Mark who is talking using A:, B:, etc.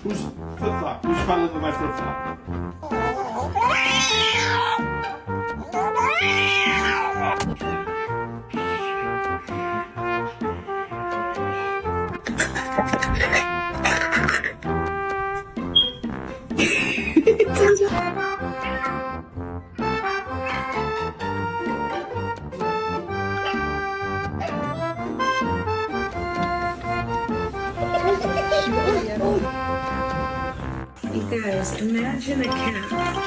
A: Who's flip-flop? Who's cuddling with my flip-flop?
B: You guys, imagine a cat